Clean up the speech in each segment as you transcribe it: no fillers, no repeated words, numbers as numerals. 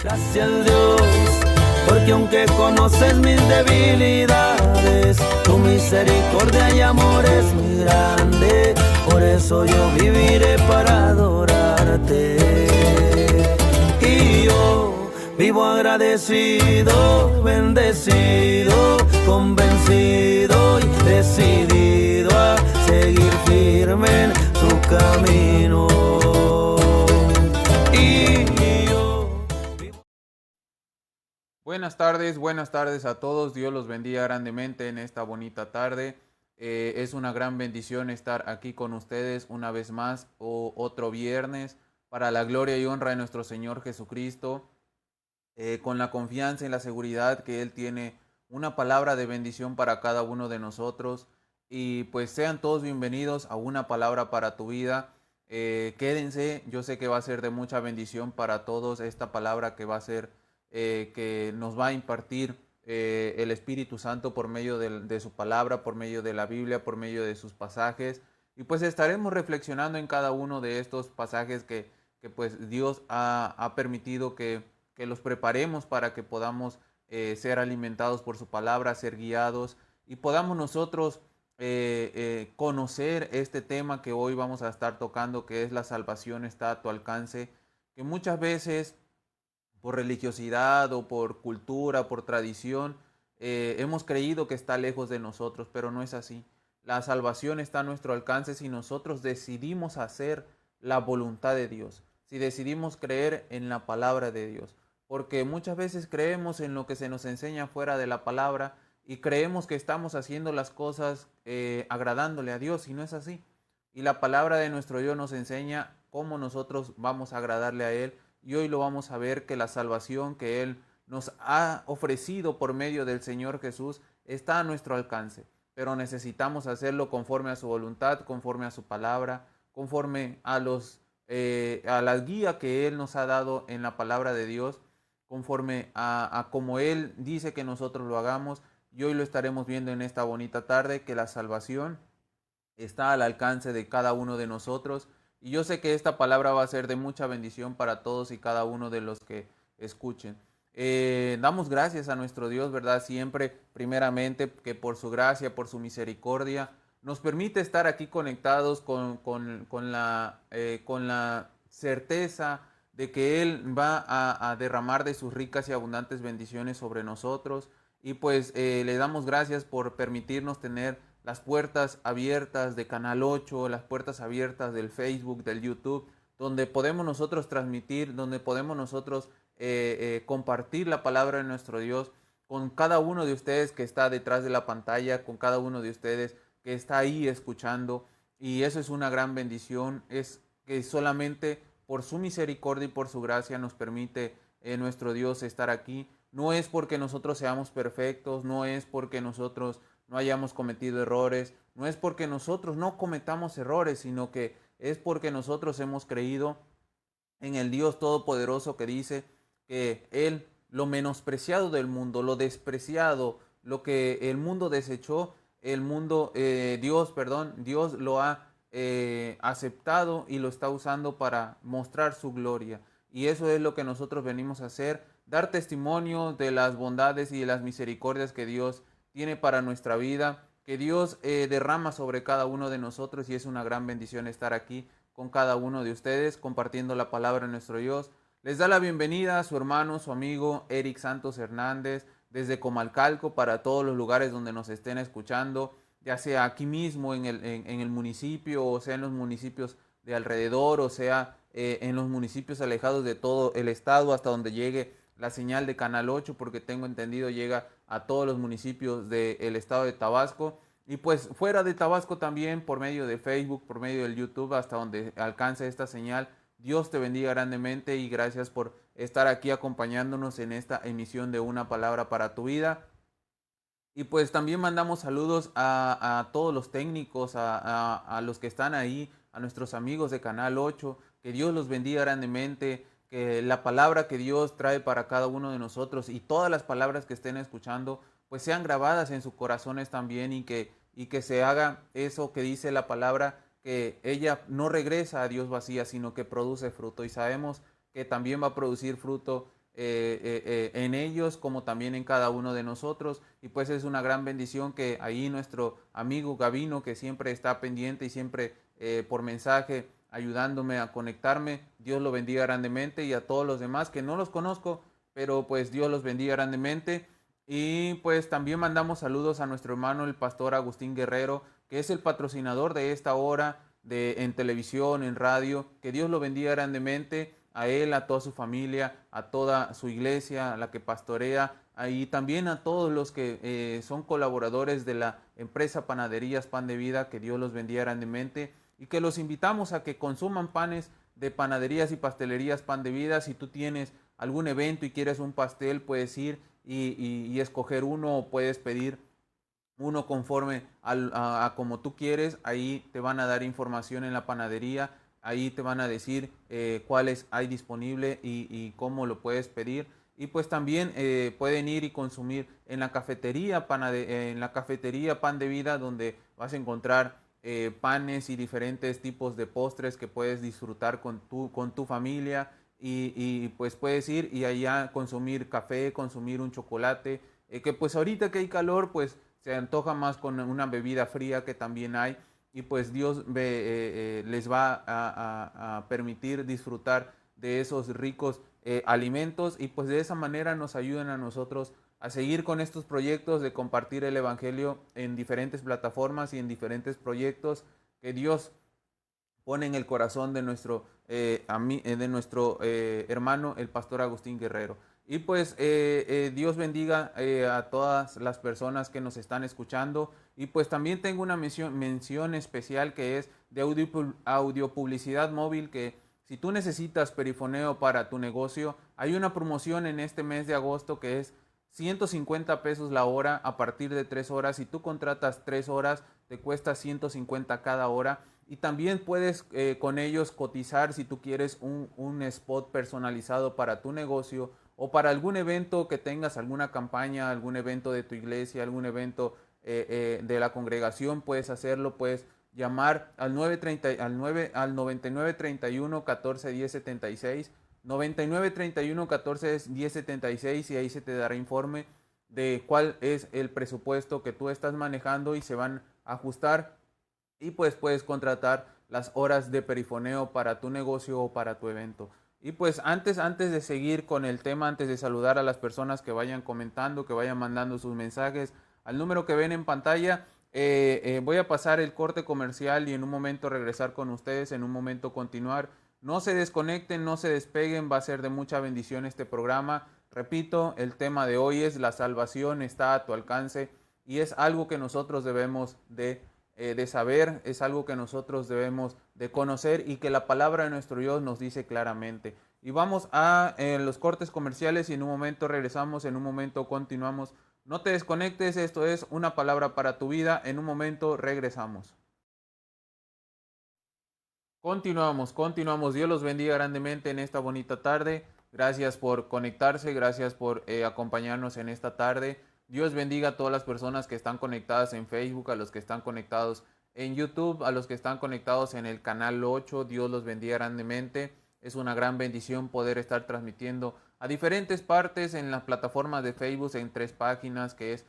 Gracias Dios, porque aunque conoces mis debilidades, tu misericordia y amor es muy grande. Por eso yo viviré para adorarte. Y yo vivo agradecido, bendecido, convencido y decidido a seguir firme en su camino. Buenas tardes a todos. Dios los bendiga grandemente en esta bonita tarde. Es una gran bendición estar aquí con ustedes una vez más otro viernes para la gloria y honra de nuestro Señor Jesucristo, con la confianza y la seguridad que Él tiene una palabra de bendición para cada uno de nosotros. Y pues sean todos bienvenidos a una palabra para tu vida. Quédense, yo sé que va a ser de mucha bendición para todos esta palabra que va a ser que nos va a impartir el Espíritu Santo por medio de su palabra, por medio de la Biblia, por medio de sus pasajes. Y pues estaremos reflexionando en cada uno de estos pasajes que pues Dios ha permitido que los preparemos para que podamos ser alimentados por su palabra, ser guiados y podamos nosotros conocer este tema que hoy vamos a estar tocando, que es la salvación está a tu alcance, que muchas veces por religiosidad o por cultura, por tradición, hemos creído que está lejos de nosotros, pero no es así. La salvación está a nuestro alcance si nosotros decidimos hacer la voluntad de Dios, si decidimos creer en la palabra de Dios, porque muchas veces creemos en lo que se nos enseña fuera de la palabra y creemos que estamos haciendo las cosas agradándole a Dios, y no es así. Y la palabra de nuestro Dios nos enseña cómo nosotros vamos a agradarle a Él. Y hoy lo vamos a ver, que la salvación que Él nos ha ofrecido por medio del Señor Jesús está a nuestro alcance. Pero necesitamos hacerlo conforme a su voluntad, conforme a su palabra, conforme a la guía que Él nos ha dado en la palabra de Dios, conforme a como Él dice que nosotros lo hagamos. Y hoy lo estaremos viendo en esta bonita tarde, que la salvación está al alcance de cada uno de nosotros. Y yo sé que esta palabra va a ser de mucha bendición para todos y cada uno de los que escuchen. Damos gracias a nuestro Dios, ¿verdad? Siempre, primeramente, que por su gracia, por su misericordia, nos permite estar aquí conectados con la certeza de que Él va a derramar de sus ricas y abundantes bendiciones sobre nosotros. Y pues le damos gracias por permitirnos tener las puertas abiertas de Canal 8, las puertas abiertas del Facebook, del YouTube, donde podemos nosotros transmitir, donde podemos nosotros compartir la palabra de nuestro Dios con cada uno de ustedes que está detrás de la pantalla, con cada uno de ustedes que está ahí escuchando. Y eso es una gran bendición, es que solamente por su misericordia y por su gracia nos permite nuestro Dios estar aquí. No es porque nosotros seamos perfectos, no es porque nosotros no hayamos cometido errores, no es porque nosotros no cometamos errores, sino que es porque nosotros hemos creído en el Dios Todopoderoso, que dice que Él, lo menospreciado del mundo, lo despreciado, lo que el mundo desechó, Dios lo ha aceptado y lo está usando para mostrar su gloria. Y eso es lo que nosotros venimos a hacer, dar testimonio de las bondades y de las misericordias que Dios tiene para nuestra vida, que Dios derrama sobre cada uno de nosotros, y es una gran bendición estar aquí con cada uno de ustedes compartiendo la palabra de nuestro Dios. Les da la bienvenida a su hermano, su amigo Eric Santos Hernández, desde Comalcalco, para todos los lugares donde nos estén escuchando, ya sea aquí mismo en el municipio, o sea en los municipios de alrededor, o sea en los municipios alejados de todo el estado, hasta donde llegue la señal de Canal 8, porque tengo entendido llega a todos los municipios del estado de Tabasco. Y pues fuera de Tabasco también, por medio de Facebook, por medio del YouTube, hasta donde alcance esta señal. Dios te bendiga grandemente y gracias por estar aquí acompañándonos en esta emisión de Una Palabra para tu Vida. Y pues también mandamos saludos a todos los técnicos, a los que están ahí, a nuestros amigos de Canal 8. Que Dios los bendiga grandemente, que la palabra que Dios trae para cada uno de nosotros y todas las palabras que estén escuchando pues sean grabadas en sus corazones también, y que se haga eso que dice la palabra, que ella no regresa a Dios vacía, sino que produce fruto. Y sabemos que también va a producir fruto en ellos como también en cada uno de nosotros. Y pues es una gran bendición que ahí nuestro amigo Gavino, que siempre está pendiente y siempre por mensaje ayudándome a conectarme, Dios lo bendiga grandemente, y a todos los demás que no los conozco, pero pues Dios los bendiga grandemente. Y pues también mandamos saludos a nuestro hermano el pastor Agustín Guerrero, que es el patrocinador de esta hora en televisión, en radio. Que Dios lo bendiga grandemente, a él, a toda su familia, a toda su iglesia, a la que pastorea, y también a todos los que son colaboradores de la empresa Panaderías Pan de Vida. Que Dios los bendiga grandemente, y que los invitamos a que consuman panes de Panaderías y Pastelerías Pan de Vida. Si tú tienes algún evento y quieres un pastel, puedes ir y escoger uno, o puedes pedir uno conforme a como tú quieres. Ahí te van a dar información en la panadería, ahí te van a decir cuáles hay disponible y cómo lo puedes pedir. Y pues también pueden ir y consumir en la cafetería, en la cafetería Pan de Vida, donde vas a encontrar panes y diferentes tipos de postres que puedes disfrutar con tu familia. Y pues puedes ir y allá consumir café, consumir un chocolate, que pues ahorita que hay calor, pues se antoja más con una bebida fría que también hay. Y pues Dios les va a permitir disfrutar de esos ricos alimentos, y pues de esa manera nos ayudan a nosotros a seguir con estos proyectos de compartir el evangelio en diferentes plataformas y en diferentes proyectos que Dios pone en el corazón de nuestro hermano el pastor Agustín Guerrero. Y pues Dios bendiga a todas las personas que nos están escuchando. Y pues también tengo una mención especial, que es de audio publicidad móvil, que si tú necesitas perifoneo para tu negocio, hay una promoción en este mes de agosto que es 150 pesos la hora a partir de 3 horas. Si tú contratas 3 horas, te cuesta 150 cada hora. Y también puedes con ellos cotizar si tú quieres un spot personalizado para tu negocio, o para algún evento que tengas, alguna campaña, algún evento de tu iglesia, algún evento de la congregación. Puedes hacerlo, puedes llamar al 9931 14 10 76, 9931 14 10 76, y ahí se te dará informe de cuál es el presupuesto que tú estás manejando, y se van a ajustar, y pues puedes contratar las horas de perifoneo para tu negocio o para tu evento. Y pues antes de seguir con el tema, antes de saludar a las personas que vayan comentando, que vayan mandando sus mensajes al número que ven en pantalla, voy a pasar el corte comercial y en un momento regresar con ustedes, en un momento continuar. No se desconecten, no se despeguen, va a ser de mucha bendición este programa. Repito, el tema de hoy es: la salvación está a tu alcance, y es algo que nosotros debemos de saber, es algo que nosotros debemos de conocer, y que la palabra de nuestro Dios nos dice claramente. Y vamos a los cortes comerciales, y en un momento regresamos, en un momento continuamos. No te desconectes, esto es Una Palabra para tu Vida. En un momento regresamos. Continuamos. Dios los bendiga grandemente en esta bonita tarde. Gracias por conectarse, gracias por acompañarnos en esta tarde. Dios bendiga a todas las personas que están conectadas en Facebook, a los que están conectados en YouTube, a los que están conectados en el canal 8. Dios los bendiga grandemente. Es una gran bendición poder estar transmitiendo a diferentes partes en las plataformas de Facebook, en 3 páginas, que es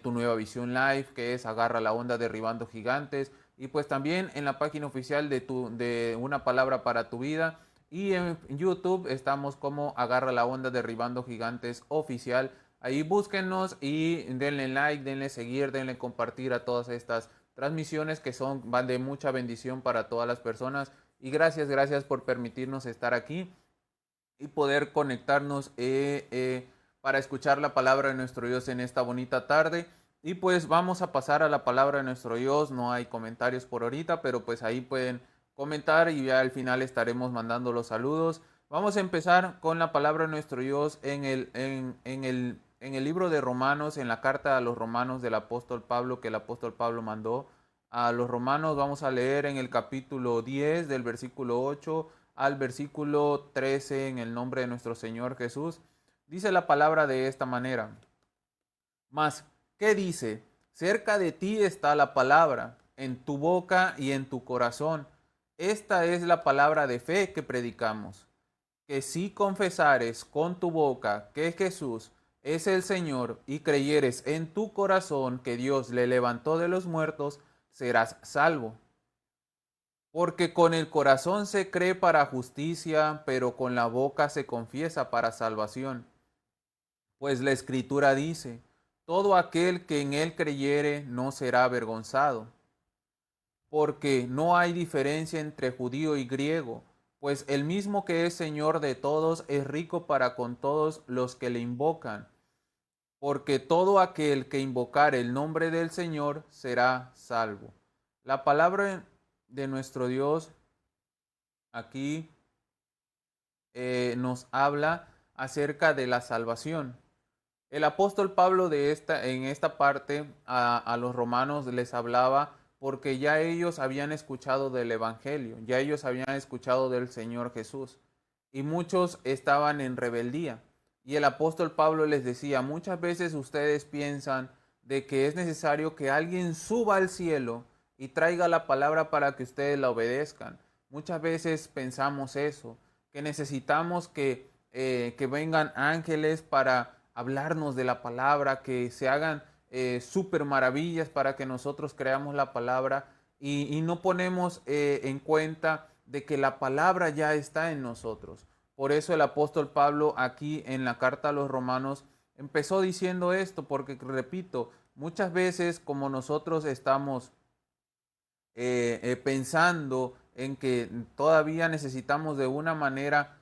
Tu Nueva Visión Live, que es Agarra la Onda Derribando Gigantes, y pues también en la página oficial de Una Palabra para tu Vida. Y en YouTube estamos como Agarra la Onda Derribando Gigantes Oficial. Ahí búsquennos y denle like, denle seguir, denle compartir a todas estas transmisiones que van de mucha bendición para todas las personas. Y gracias por permitirnos estar aquí y poder conectarnos para escuchar la palabra de nuestro Dios en esta bonita tarde. Y pues vamos a pasar a la palabra de nuestro Dios. No hay comentarios por ahorita, pero pues ahí pueden comentar y ya al final estaremos mandando los saludos. Vamos a empezar con la palabra de nuestro Dios en el libro de Romanos, en la carta a los Romanos del apóstol Pablo, que el apóstol Pablo mandó a los romanos. Vamos a leer en el capítulo 10 del versículo 8 al versículo 13 en el nombre de nuestro Señor Jesús. Dice la palabra de esta manera: Mas, ¿qué dice? Cerca de ti está la palabra, en tu boca y en tu corazón. Esta es la palabra de fe que predicamos, que si confesares con tu boca que Jesús es el Señor y creyeres en tu corazón que Dios le levantó de los muertos, serás salvo. Porque con el corazón se cree para justicia, pero con la boca se confiesa para salvación. Pues la Escritura dice, todo aquel que en él creyere no será avergonzado. Porque no hay diferencia entre judío y griego, pues el mismo que es Señor de todos es rico para con todos los que le invocan. Porque todo aquel que invocare el nombre del Señor será salvo. La palabra de nuestro Dios aquí nos habla acerca de la salvación. El apóstol Pablo en esta parte a los romanos les hablaba porque ya ellos habían escuchado del Evangelio, ya ellos habían escuchado del Señor Jesús y muchos estaban en rebeldía. Y el apóstol Pablo les decía, muchas veces ustedes piensan de que es necesario que alguien suba al cielo y traiga la palabra para que ustedes la obedezcan. Muchas veces pensamos eso, que necesitamos que vengan ángeles para hablarnos de la palabra, que se hagan súper maravillas para que nosotros creamos la palabra y no ponemos en cuenta de que la palabra ya está en nosotros. Por eso el apóstol Pablo aquí en la carta a los romanos empezó diciendo esto, porque repito, muchas veces como nosotros estamos pensando en que todavía necesitamos de una manera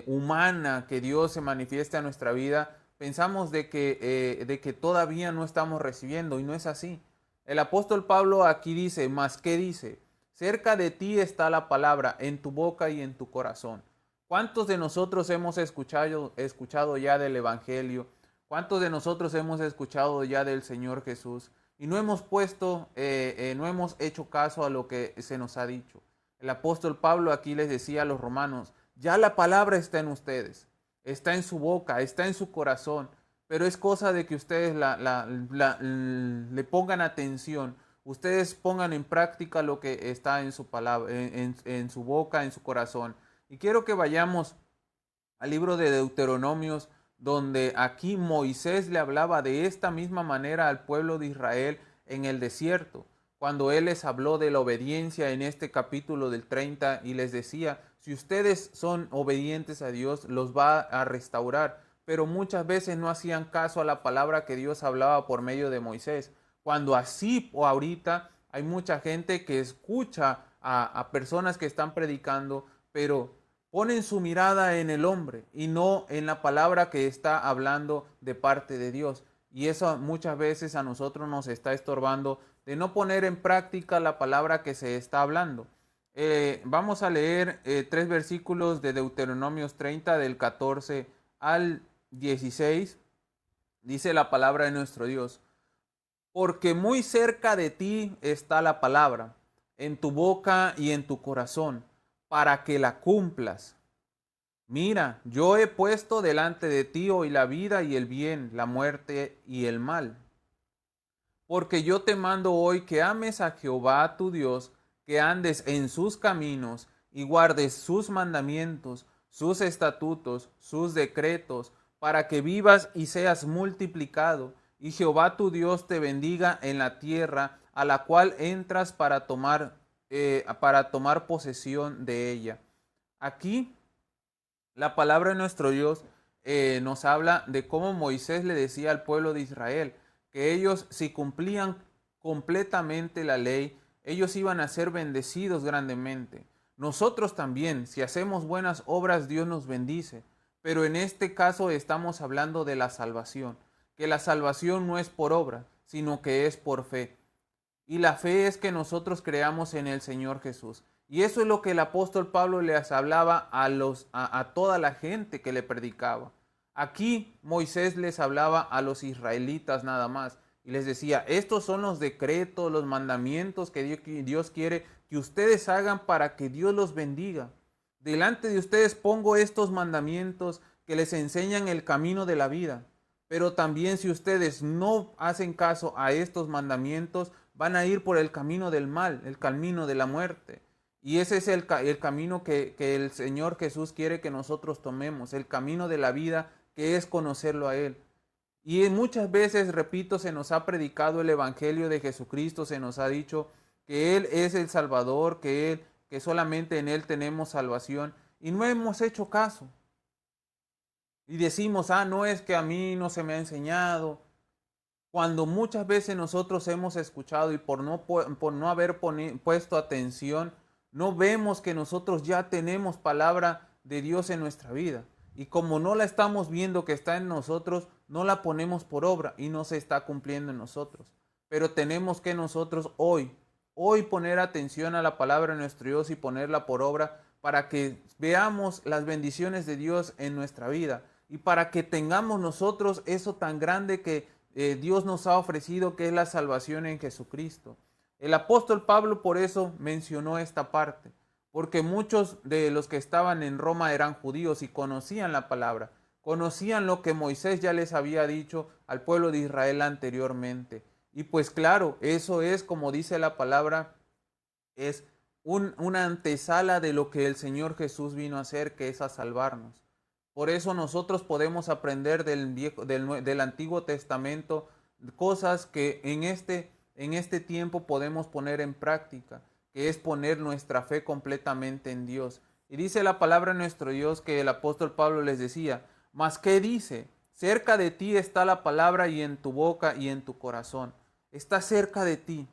humana que Dios se manifieste a nuestra vida, pensamos de que todavía no estamos recibiendo y no es así. El apóstol Pablo aquí dice, ¿más qué dice? Cerca de ti está la palabra, en tu boca y en tu corazón. ¿Cuántos de nosotros hemos escuchado ya del Evangelio? ¿Cuántos de nosotros hemos escuchado ya del Señor Jesús? Y no hemos no hemos hecho caso a lo que se nos ha dicho. El apóstol Pablo aquí les decía a los romanos, ya la palabra está en ustedes, está en su boca, está en su corazón, pero es cosa de que ustedes le pongan atención, ustedes pongan en práctica lo que está en su palabra, en su boca, en su corazón. Y quiero que vayamos al libro de Deuteronomios, donde aquí Moisés le hablaba de esta misma manera al pueblo de Israel en el desierto, cuando él les habló de la obediencia en este capítulo del 30 y les decía, si ustedes son obedientes a Dios, los va a restaurar, pero muchas veces no hacían caso a la palabra que Dios hablaba por medio de Moisés, cuando así o ahorita hay mucha gente que escucha a personas que están predicando, pero ponen su mirada en el hombre y no en la palabra que está hablando de parte de Dios. Y eso muchas veces a nosotros nos está estorbando de no poner en práctica la palabra que se está hablando. Vamos a leer 3 versículos de Deuteronomios 30 del 14 al 16. Dice la palabra de nuestro Dios. Porque muy cerca de ti está la palabra, en tu boca y en tu corazón, para que la cumplas. Mira, yo he puesto delante de ti hoy la vida y el bien, la muerte y el mal. Porque yo te mando hoy que ames a Jehová tu Dios, que andes en sus caminos y guardes sus mandamientos, sus estatutos, sus decretos, para que vivas y seas multiplicado, y Jehová tu Dios te bendiga en la tierra a la cual entras para tomar posesión de ella. Aquí la palabra de nuestro Dios nos habla de cómo Moisés le decía al pueblo de Israel que ellos, si cumplían completamente la ley, ellos iban a ser bendecidos grandemente. Nosotros también, si hacemos buenas obras, Dios nos bendice. Pero en este caso estamos hablando de la salvación, que la salvación no es por obra, sino que es por fe. Y la fe es que nosotros creamos en el Señor Jesús. Y eso es lo que el apóstol Pablo les hablaba a toda la gente que le predicaba. Aquí Moisés les hablaba a los israelitas nada más. Y les decía, estos son los decretos, los mandamientos que Dios quiere que ustedes hagan para que Dios los bendiga. Delante de ustedes pongo estos mandamientos que les enseñan el camino de la vida. Pero también si ustedes no hacen caso a estos mandamientos, van a ir por el camino del mal, el camino de la muerte. Y ese es el camino que el Señor Jesús quiere que nosotros tomemos, el camino de la vida, que es conocerlo a Él. Y muchas veces, repito, se nos ha predicado el Evangelio de Jesucristo, se nos ha dicho que Él es el Salvador, que solamente en Él tenemos salvación, y no hemos hecho caso. Y decimos, no es que a mí no se me ha enseñado, cuando muchas veces nosotros hemos escuchado y por no haber puesto atención, no vemos que nosotros ya tenemos palabra de Dios en nuestra vida. Y como no la estamos viendo que está en nosotros, no la ponemos por obra y no se está cumpliendo en nosotros. Pero tenemos que nosotros hoy poner atención a la palabra de nuestro Dios y ponerla por obra para que veamos las bendiciones de Dios en nuestra vida y para que tengamos nosotros eso tan grande que Dios nos ha ofrecido, que es la salvación en Jesucristo. El apóstol Pablo por eso mencionó esta parte, porque muchos de los que estaban en Roma eran judíos y conocían la palabra, conocían lo que Moisés ya les había dicho al pueblo de Israel anteriormente. Y pues claro, eso es, como dice la palabra, es una antesala de lo que el Señor Jesús vino a hacer, que es a salvarnos. Por eso nosotros podemos aprender del Antiguo Testamento cosas que en este tiempo podemos poner en práctica, que es poner nuestra fe completamente en Dios. Y dice la palabra de nuestro Dios que el apóstol Pablo les decía, ¿mas qué dice? Cerca de ti está la palabra y en tu boca y en tu corazón. Está cerca de ti.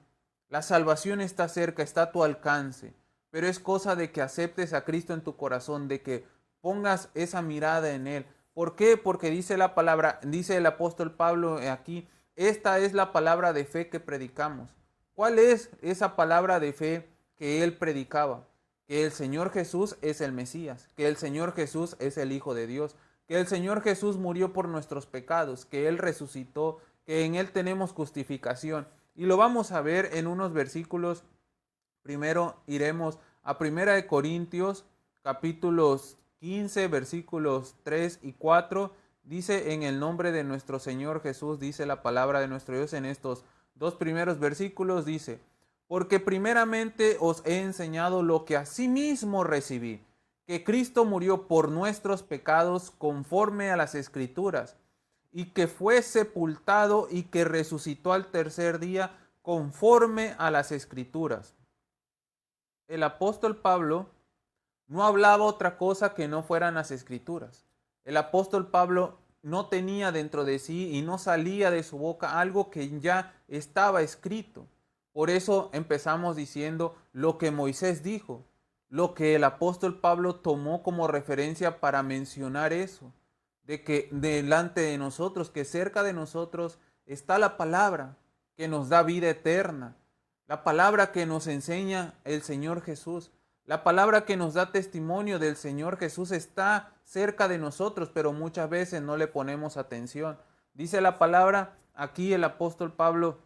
La salvación está cerca, está a tu alcance. Pero es cosa de que aceptes a Cristo en tu corazón, de que pongas esa mirada en Él. ¿Por qué? Porque dice la palabra, dice el apóstol Pablo aquí, esta es la palabra de fe que predicamos. ¿Cuál es esa palabra de fe que Él predicaba? Que el Señor Jesús es el Mesías, que el Señor Jesús es el Hijo de Dios, que el Señor Jesús murió por nuestros pecados, que Él resucitó, que en Él tenemos justificación. Y lo vamos a ver en unos versículos. Primero iremos a 1 Corintios, capítulos 15, versículos 3 y 4, dice en el nombre de nuestro Señor Jesús, dice la palabra de nuestro Dios en estos dos primeros versículos, dice, porque primeramente os he enseñado lo que asimismo recibí, que Cristo murió por nuestros pecados conforme a las Escrituras, y que fue sepultado y que resucitó al tercer día conforme a las Escrituras. El apóstol Pablo no hablaba otra cosa que no fueran las Escrituras. El apóstol Pablo no tenía dentro de sí y no salía de su boca algo que ya estaba escrito. Por eso empezamos diciendo lo que Moisés dijo, lo que el apóstol Pablo tomó como referencia para mencionar eso, de que delante de nosotros, que cerca de nosotros está la palabra que nos da vida eterna, la palabra que nos enseña el Señor Jesús. La palabra que nos da testimonio del Señor Jesús está cerca de nosotros, pero muchas veces no le ponemos atención. Dice la palabra, aquí el apóstol Pablo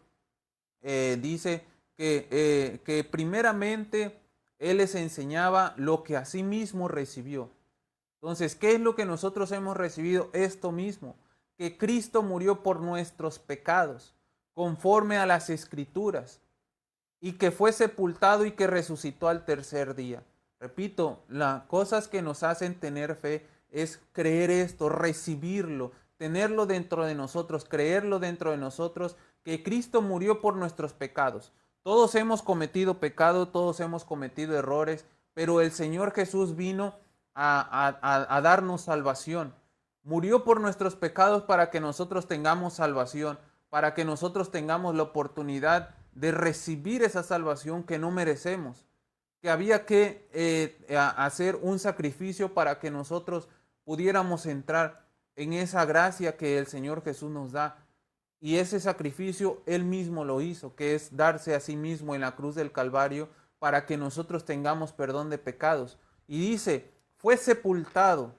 dice que primeramente él les enseñaba lo que asimismo recibió. Entonces, ¿qué es lo que nosotros hemos recibido? Esto mismo, que Cristo murió por nuestros pecados, conforme a las Escrituras, y que fue sepultado y que resucitó al tercer día. Repito, las cosas que nos hacen tener fe es creer esto, recibirlo, tenerlo dentro de nosotros, creerlo dentro de nosotros, que Cristo murió por nuestros pecados. Todos hemos cometido pecado, todos hemos cometido errores, pero el Señor Jesús vino a darnos salvación. Murió por nuestros pecados para que nosotros tengamos salvación, para que nosotros tengamos la oportunidad de recibir esa salvación que no merecemos, que había que hacer un sacrificio para que nosotros pudiéramos entrar en esa gracia que el Señor Jesús nos da. Y ese sacrificio Él mismo lo hizo, que es darse a sí mismo en la cruz del Calvario para que nosotros tengamos perdón de pecados. Y dice, fue sepultado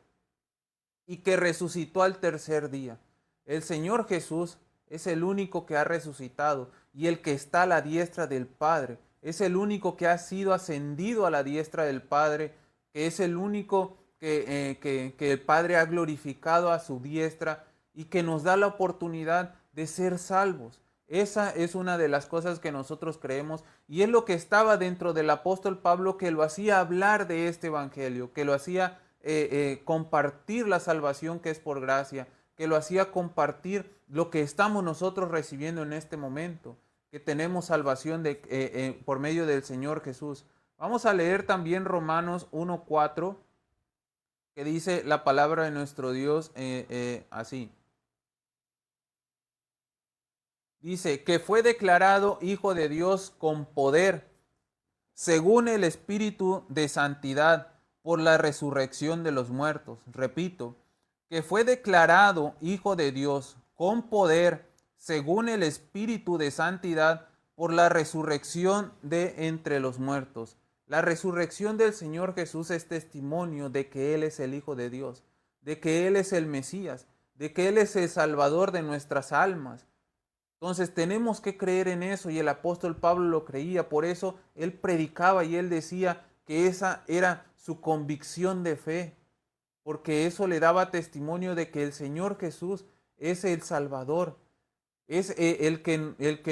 y que resucitó al tercer día. El Señor Jesús es el único que ha resucitado y el que está a la diestra del Padre. Es el único que ha sido ascendido a la diestra del Padre, que es el único que el Padre ha glorificado a su diestra y que nos da la oportunidad de ser salvos. Esa es una de las cosas que nosotros creemos y es lo que estaba dentro del apóstol Pablo, que lo hacía hablar de este evangelio, que lo hacía compartir la salvación que es por gracia, que lo hacía compartir lo que estamos nosotros recibiendo en este momento, que tenemos salvación por medio del Señor Jesús. Vamos a leer también Romanos 1:4, que dice la palabra de nuestro Dios así. Dice que fue declarado Hijo de Dios con poder, según el Espíritu de santidad, por la resurrección de los muertos. Repito, que fue declarado Hijo de Dios con poder, según el Espíritu de santidad, por la resurrección de entre los muertos. La resurrección del Señor Jesús es testimonio de que Él es el Hijo de Dios, de que Él es el Mesías, de que Él es el Salvador de nuestras almas. Entonces tenemos que creer en eso y el apóstol Pablo lo creía, por eso él predicaba y él decía que esa era su convicción de fe, porque eso le daba testimonio de que el Señor Jesús es el Salvador, es el que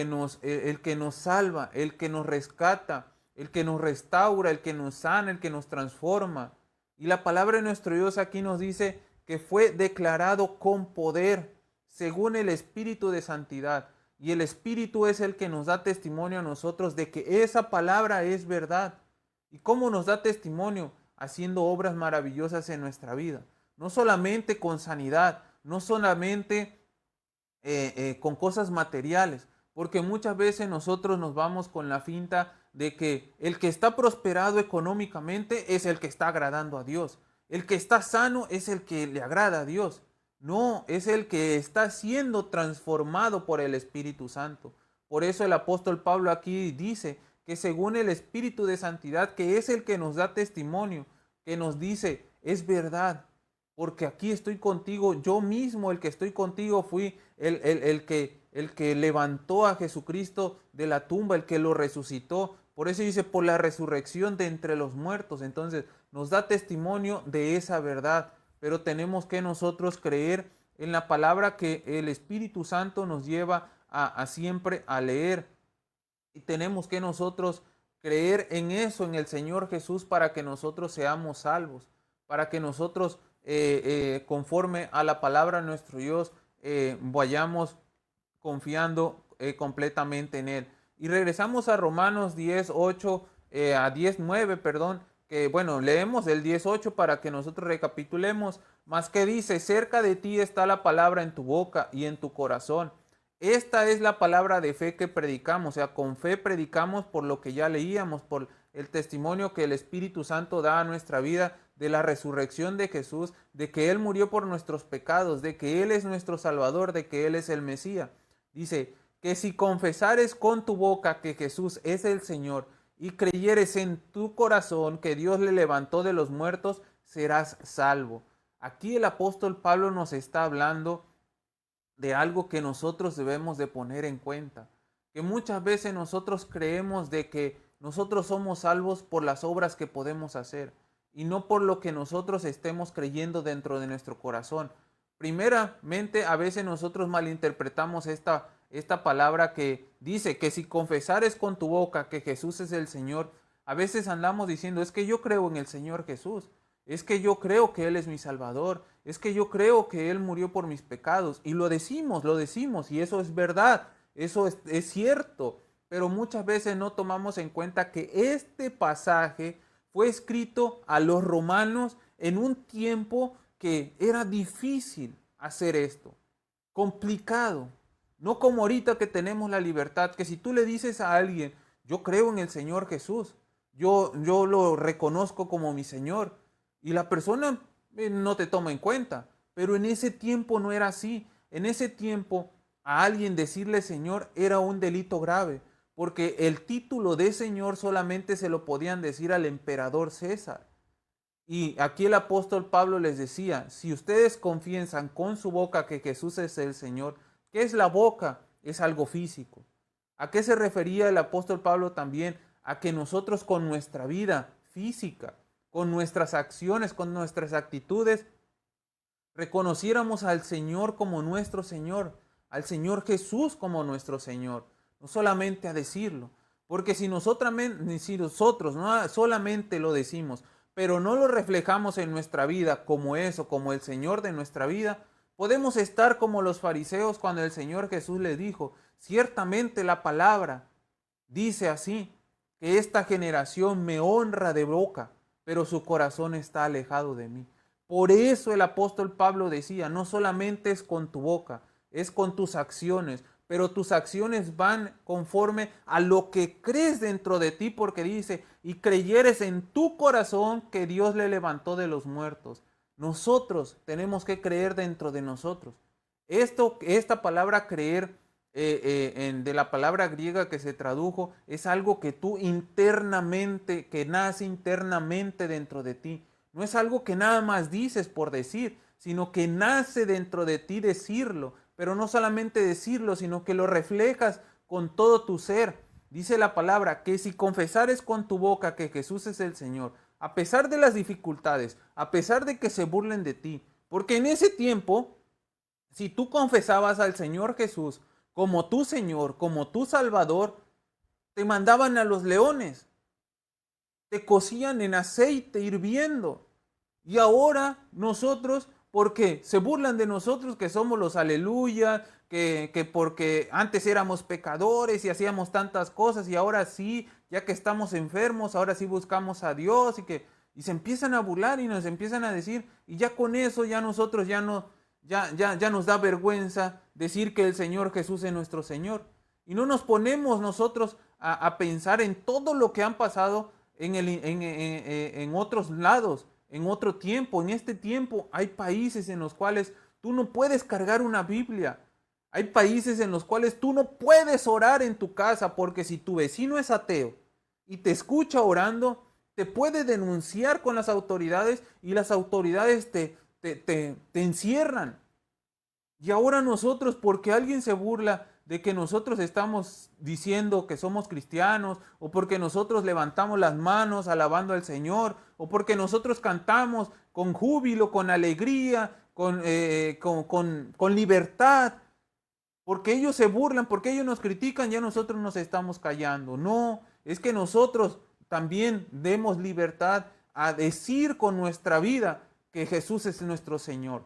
nos salva, el que nos rescata, el que nos restaura, el que nos sana, el que nos transforma. Y la palabra de nuestro Dios aquí nos dice que fue declarado con poder, según el Espíritu de santidad. Y el Espíritu es el que nos da testimonio a nosotros de que esa palabra es verdad. ¿Y cómo nos da testimonio? Haciendo obras maravillosas en nuestra vida. No solamente con sanidad, no solamente con cosas materiales, porque muchas veces nosotros nos vamos con la finta de que el que está prosperado económicamente es el que está agradando a Dios. El que está sano es el que le agrada a Dios. No, es el que está siendo transformado por el Espíritu Santo. Por eso el apóstol Pablo aquí dice que según el Espíritu de santidad, que es el que nos da testimonio, que nos dice, es verdad, porque aquí estoy contigo, yo mismo el que estoy contigo fui el que levantó a Jesucristo de la tumba, el que lo resucitó. Por eso dice, por la resurrección de entre los muertos. Entonces nos da testimonio de esa verdad. Pero tenemos que nosotros creer en la palabra que el Espíritu Santo nos lleva a siempre a leer. Y tenemos que nosotros creer en eso, en el Señor Jesús, para que nosotros seamos salvos, para que nosotros, conforme a la palabra de nuestro Dios, vayamos confiando completamente en Él. Y regresamos a Romanos 10:8, a 10:9, perdón. Bueno, leemos el 18 para que nosotros recapitulemos, más que dice, cerca de ti está la palabra en tu boca y en tu corazón. Esta es la palabra de fe que predicamos, o sea, con fe predicamos por lo que ya leíamos, por el testimonio que el Espíritu Santo da a nuestra vida de la resurrección de Jesús, de que Él murió por nuestros pecados, de que Él es nuestro Salvador, de que Él es el Mesías. Dice, que si confesares con tu boca que Jesús es el Señor, y creyeres en tu corazón que Dios le levantó de los muertos, serás salvo. Aquí el apóstol Pablo nos está hablando de algo que nosotros debemos de poner en cuenta. Que muchas veces nosotros creemos de que nosotros somos salvos por las obras que podemos hacer y no por lo que nosotros estemos creyendo dentro de nuestro corazón. Primeramente, a veces nosotros malinterpretamos esta palabra que dice que si confesares con tu boca que Jesús es el Señor, a veces andamos diciendo, es que yo creo en el Señor Jesús, es que yo creo que Él es mi Salvador, es que yo creo que Él murió por mis pecados, y lo decimos, y eso es verdad, eso es cierto, pero muchas veces no tomamos en cuenta que este pasaje fue escrito a los romanos en un tiempo que era difícil hacer esto, complicado. No como ahorita que tenemos la libertad, que si tú le dices a alguien, yo creo en el Señor Jesús, yo lo reconozco como mi Señor, y la persona no te toma en cuenta. Pero en ese tiempo no era así. En ese tiempo a alguien decirle Señor era un delito grave, porque el título de Señor solamente se lo podían decir al emperador César. Y aquí el apóstol Pablo les decía, si ustedes confiesan con su boca que Jesús es el Señor, ¿qué es la boca? Es algo físico. ¿A qué se refería el apóstol Pablo también? A que nosotros con nuestra vida física, con nuestras acciones, con nuestras actitudes, reconociéramos al Señor como nuestro Señor, al Señor Jesús como nuestro Señor, no solamente a decirlo. Porque si nosotros no solamente lo decimos, pero no lo reflejamos en nuestra vida como eso, como el Señor de nuestra vida, podemos estar como los fariseos cuando el Señor Jesús les dijo, ciertamente la palabra dice así, que esta generación me honra de boca, pero su corazón está alejado de mí. Por eso el apóstol Pablo decía, no solamente es con tu boca, es con tus acciones, pero tus acciones van conforme a lo que crees dentro de ti, porque dice, y creyeres en tu corazón que Dios le levantó de los muertos. Nosotros tenemos que creer dentro de nosotros. Esta palabra creer, de la palabra griega que se tradujo, es algo que tú internamente, que nace internamente dentro de ti. No es algo que nada más dices por decir, sino que nace dentro de ti decirlo. Pero no solamente decirlo, sino que lo reflejas con todo tu ser. Dice la palabra que si confesares con tu boca que Jesús es el Señor, a pesar de las dificultades, a pesar de que se burlen de ti, porque en ese tiempo, si tú confesabas al Señor Jesús como tu Señor, como tu Salvador, te mandaban a los leones, te cocían en aceite hirviendo. Y ahora nosotros, porque se burlan de nosotros que somos los aleluya, que porque antes éramos pecadores y hacíamos tantas cosas y ahora sí, ya que estamos enfermos, ahora sí buscamos a Dios y se empiezan a burlar y nos empiezan a decir, y ya con eso ya nosotros ya nos da vergüenza decir que el Señor Jesús es nuestro Señor. Y no nos ponemos nosotros a pensar en todo lo que han pasado en otros lados, en otro tiempo. En este tiempo hay países en los cuales tú no puedes cargar una Biblia. Hay países en los cuales tú no puedes orar en tu casa porque si tu vecino es ateo y te escucha orando, te puede denunciar con las autoridades y las autoridades te encierran. Y ahora nosotros, porque alguien se burla de que nosotros estamos diciendo que somos cristianos, o porque nosotros levantamos las manos alabando al Señor, o porque nosotros cantamos con júbilo, con alegría, con libertad, porque ellos se burlan, porque ellos nos critican, ya nosotros nos estamos callando. No, es que nosotros también demos libertad a decir con nuestra vida que Jesús es nuestro Señor.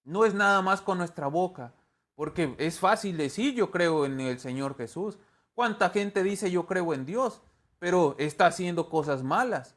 No es nada más con nuestra boca, porque es fácil decir yo creo en el Señor Jesús. ¿Cuánta gente dice yo creo en Dios, pero está haciendo cosas malas?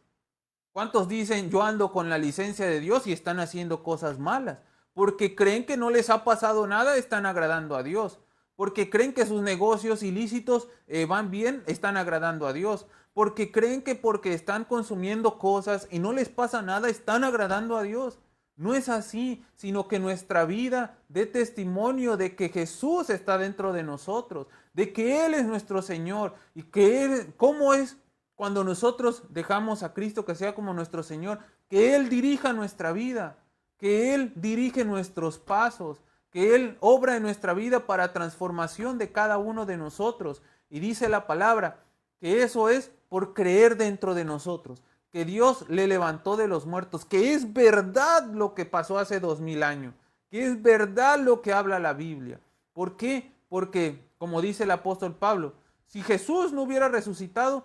¿Cuántos dicen yo ando con la licencia de Dios y están haciendo cosas malas? Porque creen que no les ha pasado nada, están agradando a Dios. Porque creen que sus negocios ilícitos van bien, están agradando a Dios. Porque creen que porque están consumiendo cosas y no les pasa nada, están agradando a Dios. No es así, sino que nuestra vida dé testimonio de que Jesús está dentro de nosotros, de que Él es nuestro Señor y que Él, ¿cómo es cuando nosotros dejamos a Cristo que sea como nuestro Señor? Que Él dirija nuestra vida, que Él dirige nuestros pasos, que Él obra en nuestra vida para transformación de cada uno de nosotros. Y dice la palabra que eso es por creer dentro de nosotros, que Dios le levantó de los muertos, que es verdad lo que pasó hace 2000 años, que es verdad lo que habla la Biblia. ¿Por qué? Porque, como dice el apóstol Pablo, si Jesús no hubiera resucitado,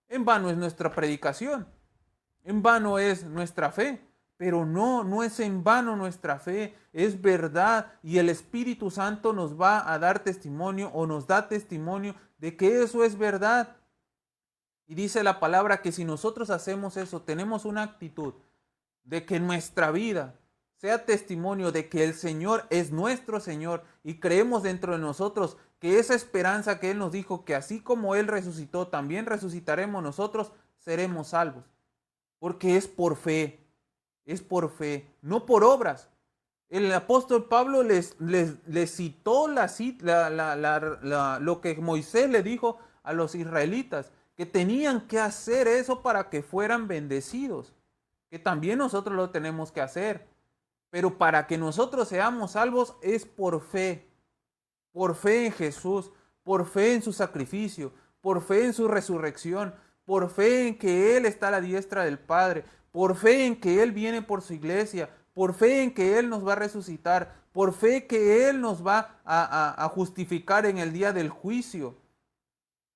en vano es nuestra predicación, en vano es nuestra fe. Pero no es en vano nuestra fe, es verdad y el Espíritu Santo nos va a dar testimonio o nos da testimonio de que eso es verdad. Y dice la palabra que si nosotros hacemos eso, tenemos una actitud de que nuestra vida sea testimonio de que el Señor es nuestro Señor y creemos dentro de nosotros que esa esperanza que Él nos dijo, que así como Él resucitó, también resucitaremos nosotros, seremos salvos. Porque es por fe. Es por fe, no por obras. El apóstol Pablo les citó lo que Moisés le dijo a los israelitas, que tenían que hacer eso para que fueran bendecidos, que también nosotros lo tenemos que hacer, pero para que nosotros seamos salvos es por fe en Jesús, por fe en su sacrificio, por fe en su resurrección, por fe en que Él está a la diestra del Padre, por fe en que Él viene por su iglesia, por fe en que Él nos va a resucitar, por fe que Él nos va a justificar en el día del juicio,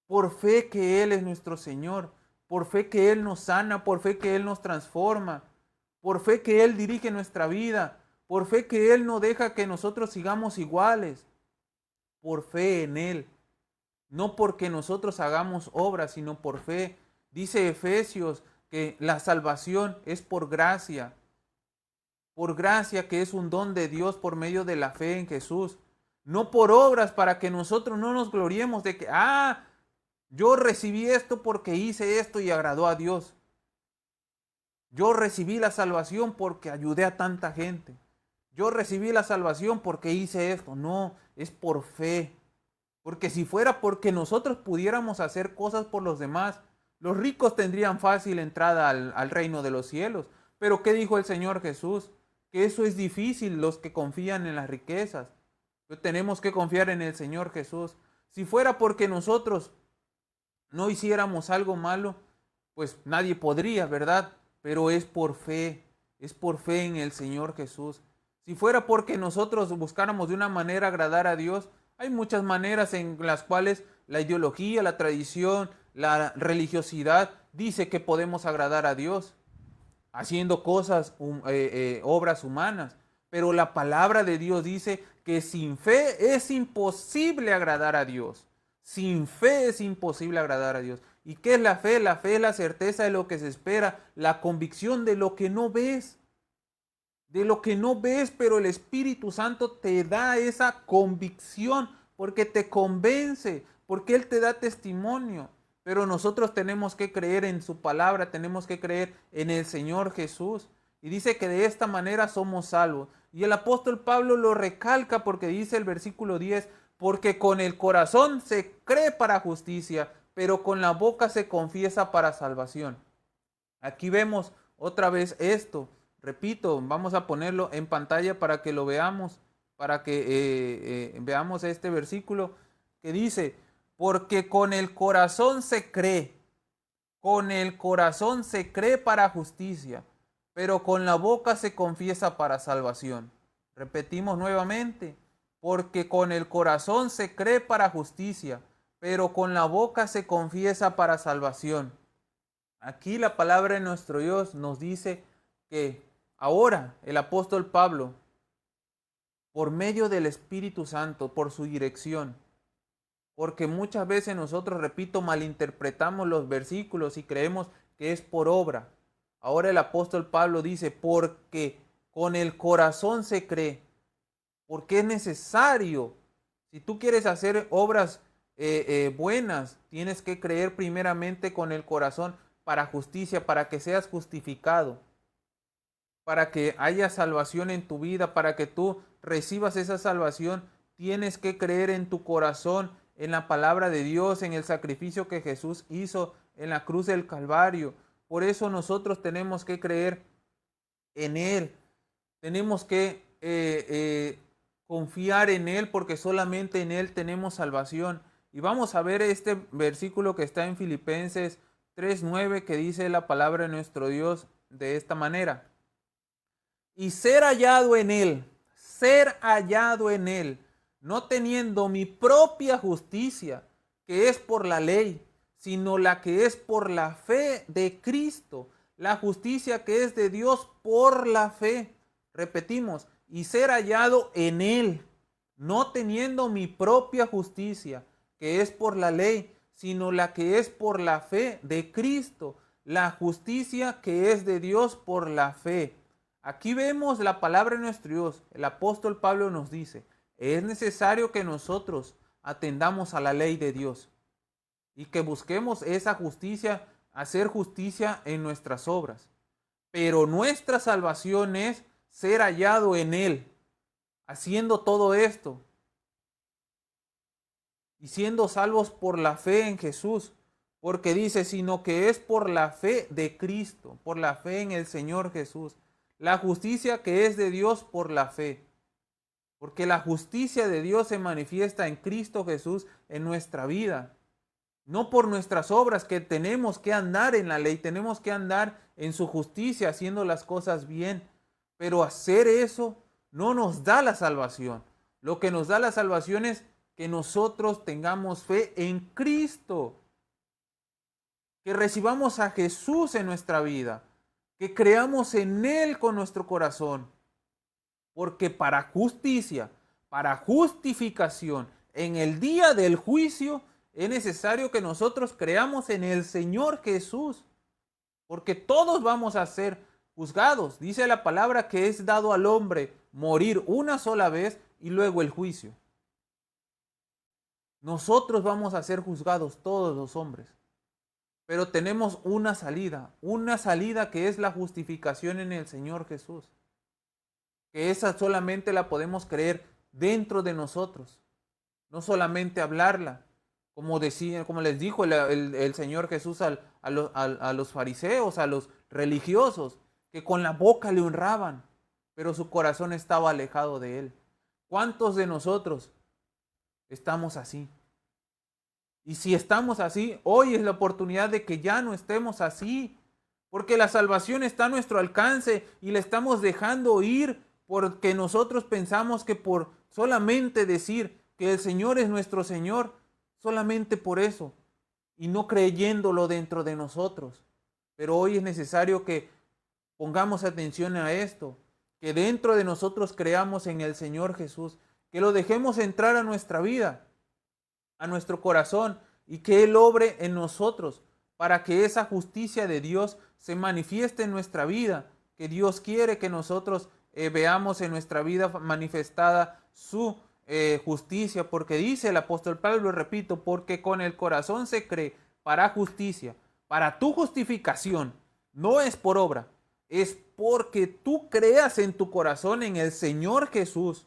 por fe que Él es nuestro Señor, por fe que Él nos sana, por fe que Él nos transforma, por fe que Él dirige nuestra vida, por fe que Él no deja que nosotros sigamos iguales, por fe en Él, no porque nosotros hagamos obras, sino por fe. Dice Efesios que la salvación es por gracia que es un don de Dios por medio de la fe en Jesús, no por obras para que nosotros no nos gloriemos de que, yo recibí esto porque hice esto y agradó a Dios. Yo recibí la salvación porque ayudé a tanta gente. Yo recibí la salvación porque hice esto. No, es por fe. Porque si fuera porque nosotros pudiéramos hacer cosas por los demás, los ricos tendrían fácil entrada al reino de los cielos. Pero ¿qué dijo el Señor Jesús? Que eso es difícil los que confían en las riquezas. Pero tenemos que confiar en el Señor Jesús. Si fuera porque nosotros no hiciéramos algo malo, pues nadie podría, ¿verdad? Pero es por fe en el Señor Jesús. Si fuera porque nosotros buscáramos de una manera agradar a Dios, hay muchas maneras en las cuales la ideología, la tradición, la religiosidad dice que podemos agradar a Dios, haciendo cosas, obras humanas. Pero la palabra de Dios dice que sin fe es imposible agradar a Dios. Sin fe es imposible agradar a Dios. ¿Y qué es la fe? La fe es la certeza de lo que se espera, la convicción de lo que no ves. De lo que no ves, pero el Espíritu Santo te da esa convicción porque te convence, porque Él te da testimonio. Pero nosotros tenemos que creer en su palabra, tenemos que creer en el Señor Jesús. Y dice que de esta manera somos salvos. Y el apóstol Pablo lo recalca porque dice el versículo 10, porque con el corazón se cree para justicia, pero con la boca se confiesa para salvación. Aquí vemos otra vez esto. Repito, vamos a ponerlo en pantalla para que lo veamos, para que veamos este versículo que dice, porque con el corazón se cree para justicia, pero con la boca se confiesa para salvación. Repetimos nuevamente, porque con el corazón se cree para justicia, pero con la boca se confiesa para salvación. Aquí la palabra de nuestro Dios nos dice que ahora el apóstol Pablo, por medio del Espíritu Santo, por su dirección, porque muchas veces nosotros, repito, malinterpretamos los versículos y creemos que es por obra. Ahora el apóstol Pablo dice, porque con el corazón se cree, porque es necesario. Si tú quieres hacer obras buenas, tienes que creer primeramente con el corazón para justicia, para que seas justificado, para que haya salvación en tu vida, para que tú recibas esa salvación, tienes que creer en tu corazón, en la palabra de Dios, en el sacrificio que Jesús hizo en la cruz del Calvario. Por eso nosotros tenemos que creer en Él, tenemos que confiar en Él, porque solamente en Él tenemos salvación. Y vamos a ver este versículo que está en Filipenses 3:9, que dice la palabra de nuestro Dios de esta manera. Y ser hallado en Él, no teniendo mi propia justicia, que es por la ley, sino la que es por la fe de Cristo, la justicia que es de Dios por la fe. Repetimos, y ser hallado en Él, no teniendo mi propia justicia, que es por la ley, sino la que es por la fe de Cristo, la justicia que es de Dios por la fe. Aquí vemos la palabra de nuestro Dios. El apóstol Pablo nos dice, es necesario que nosotros atendamos a la ley de Dios y que busquemos esa justicia, hacer justicia en nuestras obras. Pero nuestra salvación es ser hallado en Él, haciendo todo esto y siendo salvos por la fe en Jesús, porque dice, sino que es por la fe de Cristo, por la fe en el Señor Jesús, la justicia que es de Dios por la fe, porque la justicia de Dios se manifiesta en Cristo Jesús en nuestra vida, no por nuestras obras, que tenemos que andar en la ley, tenemos que andar en su justicia, haciendo las cosas bien, pero hacer eso no nos da la salvación. Lo que nos da la salvación es que nosotros tengamos fe en Cristo, que recibamos a Jesús en nuestra vida, que creamos en Él con nuestro corazón. Porque para justicia, para justificación, en el día del juicio, es necesario que nosotros creamos en el Señor Jesús. Porque todos vamos a ser juzgados. Dice la palabra que es dado al hombre morir una sola vez y luego el juicio. Nosotros vamos a ser juzgados, todos los hombres. Pero tenemos una salida que es la justificación en el Señor Jesús. Que esa solamente la podemos creer dentro de nosotros, no solamente hablarla, como les dijo el Señor Jesús a los fariseos, a los religiosos, que con la boca le honraban, pero su corazón estaba alejado de Él. ¿Cuántos de nosotros estamos así? Y si estamos así, hoy es la oportunidad de que ya no estemos así, porque la salvación está a nuestro alcance y la estamos dejando ir porque nosotros pensamos que por solamente decir que el Señor es nuestro Señor, solamente por eso, y no creyéndolo dentro de nosotros. Pero hoy es necesario que pongamos atención a esto, que dentro de nosotros creamos en el Señor Jesús, que lo dejemos entrar a nuestra vida, a nuestro corazón, y que Él obre en nosotros para que esa justicia de Dios se manifieste en nuestra vida, que Dios quiere que nosotros veamos en nuestra vida manifestada su justicia, porque dice el apóstol Pablo, repito, porque con el corazón se cree para justicia, para tu justificación, no es por obra, es porque tú creas en tu corazón en el Señor Jesús,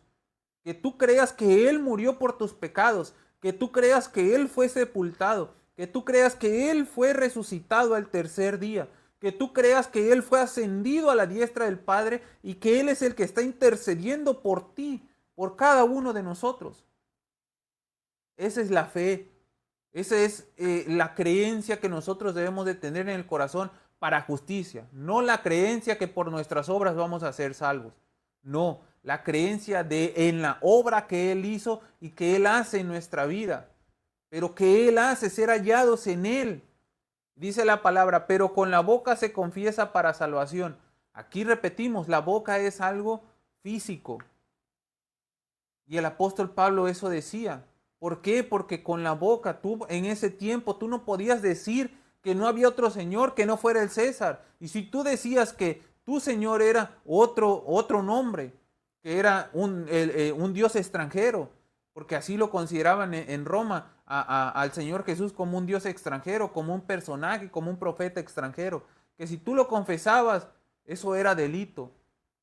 que tú creas que Él murió por tus pecados, que tú creas que Él fue sepultado, que tú creas que Él fue resucitado al tercer día, que tú creas que Él fue ascendido a la diestra del Padre y que Él es el que está intercediendo por ti, por cada uno de nosotros. Esa es la fe, esa es la creencia que nosotros debemos de tener en el corazón para justicia, no la creencia que por nuestras obras vamos a ser salvos, no, la creencia en la obra que Él hizo y que Él hace en nuestra vida, pero que Él hace ser hallados en Él. Dice la palabra, pero con la boca se confiesa para salvación. Aquí repetimos, la boca es algo físico. Y el apóstol Pablo eso decía. ¿Por qué? Porque con la boca tú en ese tiempo tú no podías decir que no había otro Señor que no fuera el César. Y si tú decías que tu Señor era otro nombre, que era un Dios extranjero, porque así lo consideraban en Roma al Señor Jesús como un Dios extranjero, como un personaje, como un profeta extranjero, que si tú lo confesabas, eso era delito.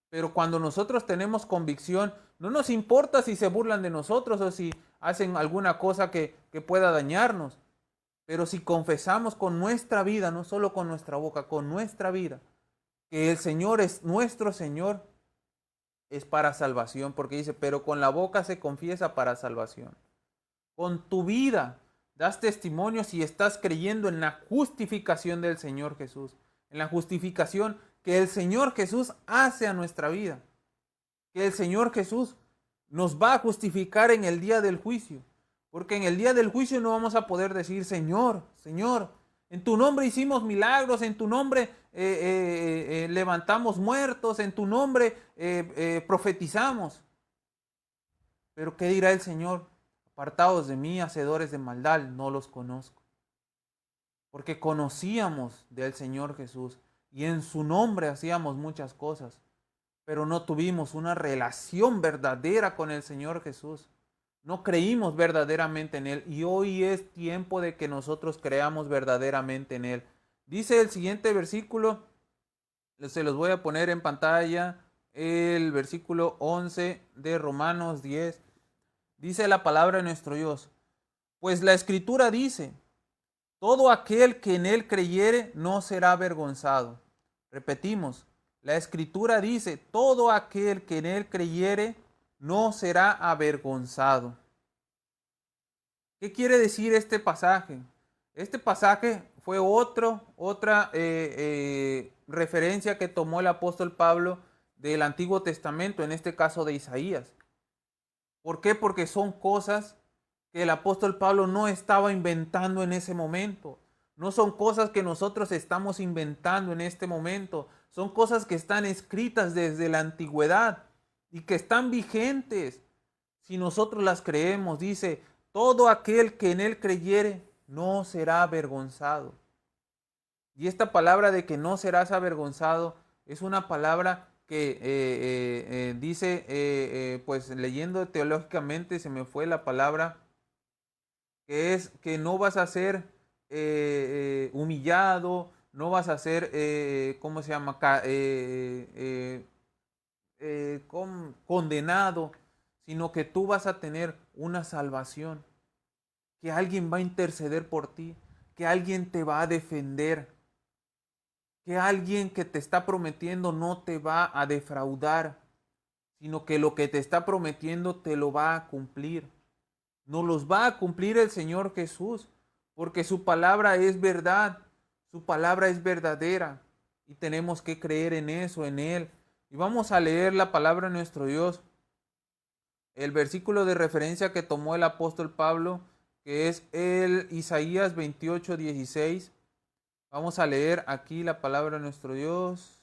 Pero cuando nosotros tenemos convicción, no nos importa si se burlan de nosotros o si hacen alguna cosa que pueda dañarnos, pero si confesamos con nuestra vida, no solo con nuestra boca, con nuestra vida, que el Señor es nuestro Señor, es para salvación, porque dice, pero con la boca se confiesa para salvación. Con tu vida das testimonio si estás creyendo en la justificación del Señor Jesús, en la justificación que el Señor Jesús hace a nuestra vida, que el Señor Jesús nos va a justificar en el día del juicio, porque en el día del juicio no vamos a poder decir, Señor, Señor, en tu nombre hicimos milagros, en tu nombre levantamos muertos, en tu nombre profetizamos. Pero ¿qué dirá el Señor? Apartados de mí, hacedores de maldad, no los conozco. Porque conocíamos del Señor Jesús y en su nombre hacíamos muchas cosas, pero no tuvimos una relación verdadera con el Señor Jesús. No creímos verdaderamente en Él y hoy es tiempo de que nosotros creamos verdaderamente en Él. Dice el siguiente versículo, se los voy a poner en pantalla, el versículo 11 de Romanos 10. Dice la palabra de nuestro Dios, pues la Escritura dice, todo aquel que en Él creyere no será avergonzado. Repetimos, la Escritura dice, todo aquel que en Él creyere no será avergonzado. ¿Qué quiere decir este pasaje? Este pasaje fue otra referencia que tomó el apóstol Pablo del Antiguo Testamento, en este caso de Isaías. ¿Por qué? Porque son cosas que el apóstol Pablo no estaba inventando en ese momento. No son cosas que nosotros estamos inventando en este momento. Son cosas que están escritas desde la antigüedad y que están vigentes si nosotros las creemos. Dice, todo aquel que en él creyere no será avergonzado. Y esta palabra de que no serás avergonzado es una palabra que dice, pues leyendo teológicamente se me fue la palabra, que es que no vas a ser humillado, no vas a ser, ¿cómo se llama? Condenado, sino que tú vas a tener una salvación, que alguien va a interceder por ti, que alguien te va a defender, que alguien que te está prometiendo no te va a defraudar, sino que lo que te está prometiendo te lo va a cumplir. Nos los va a cumplir el Señor Jesús, porque su palabra es verdad, su palabra es verdadera, y tenemos que creer en eso, en Él. Y vamos a leer la palabra de nuestro Dios. El versículo de referencia que tomó el apóstol Pablo, que es el Isaías 28:16. Vamos a leer aquí la palabra de nuestro Dios.